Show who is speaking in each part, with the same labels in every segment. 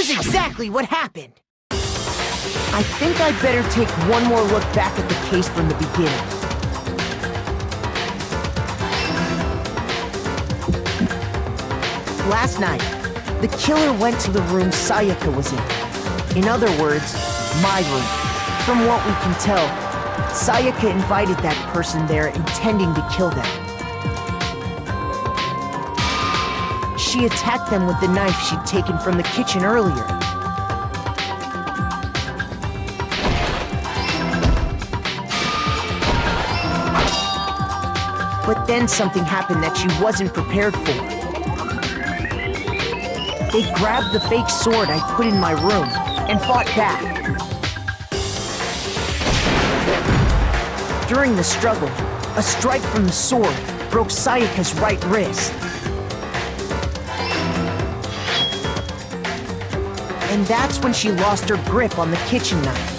Speaker 1: Here's exactly what happened. I think I'd better take one more look back at the case from the beginning. Last night, the killer went to the room Sayaka was in. In other words, my room. From what we can tell, Sayaka invited that person there intending to kill them. She attacked them with the knife she'd taken from the kitchen earlier. But then something happened that she wasn't prepared for. They grabbed the fake sword I put in my room and fought back. During the struggle, a strike from the sword broke Sayaka's right wrist. And that's when she lost her grip on the kitchen knife.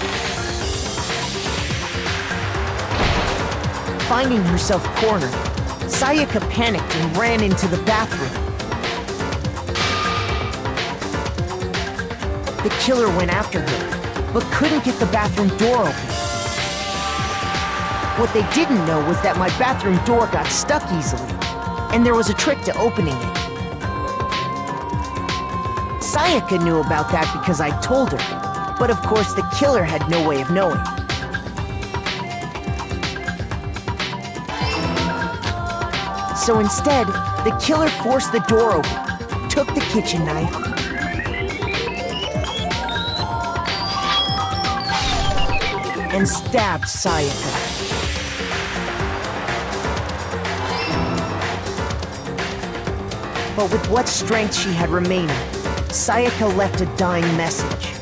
Speaker 1: Finding herself cornered, Sayaka panicked and ran into the bathroom. The killer went after her, but couldn't get the bathroom door open. What they didn't know was that my bathroom door got stuck easily, and there was a trick to opening it. Sayaka knew about that because I told her, but of course the killer had no way of knowing. So instead, the killer forced the door open, took the kitchen knife, and stabbed Sayaka. But with what strength she had remaining, Sayaka left a dying message.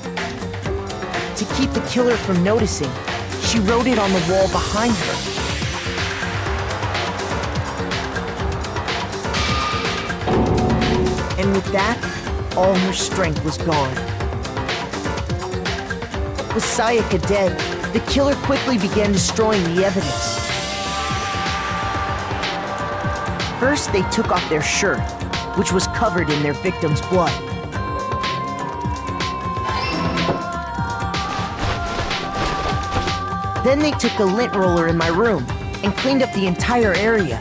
Speaker 1: To keep the killer from noticing, she wrote it on the wall behind her. And with that, all her strength was gone. With Sayaka dead, the killer quickly began destroying the evidence. First, they took off their shirt, which was covered in their victim's blood. Then they took the lint roller in my room and cleaned up the entire area.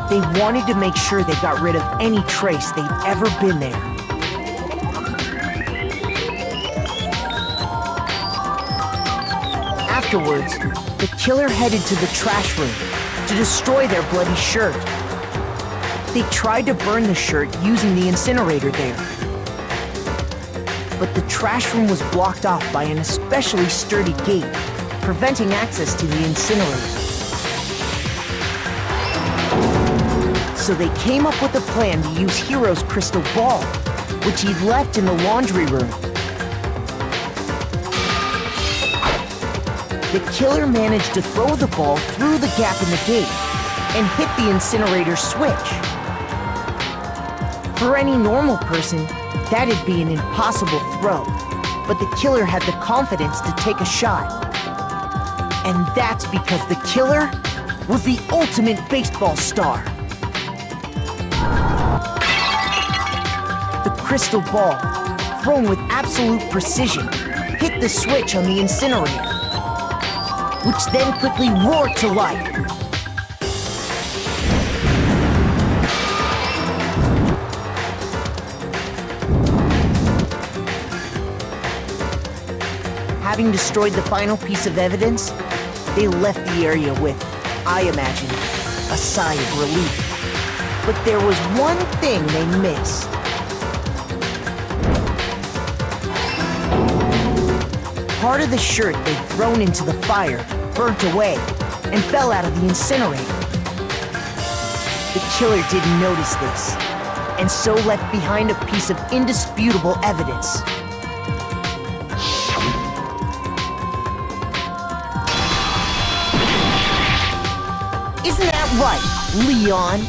Speaker 1: They wanted to make sure they got rid of any trace they'd ever been there. Afterwards, the killer headed to the trash room to destroy their bloody shirt. They tried to burn the shirt using the incinerator there. But the trash room was blocked off by an especially sturdy gate, preventing access to the incinerator. So they came up with a plan to use Hiro's crystal ball, which he'd left in the laundry room. The killer managed to throw the ball through the gap in the gate and hit the incinerator switch. For any normal person, that'd be an impossible throw, but the killer had the confidence to take a shot. And that's because the killer was the ultimate baseball star. The crystal ball, thrown with absolute precision, hit the switch on the incinerator, which then quickly roared to life. Having destroyed the final piece of evidence, they left the area with, I imagine, a sigh of relief. But there was one thing they missed. Part of the shirt they'd thrown into the fire burnt away and fell out of the incinerator. The killer didn't notice this, and so left behind a piece of indisputable evidence. Isn't that right, Leon?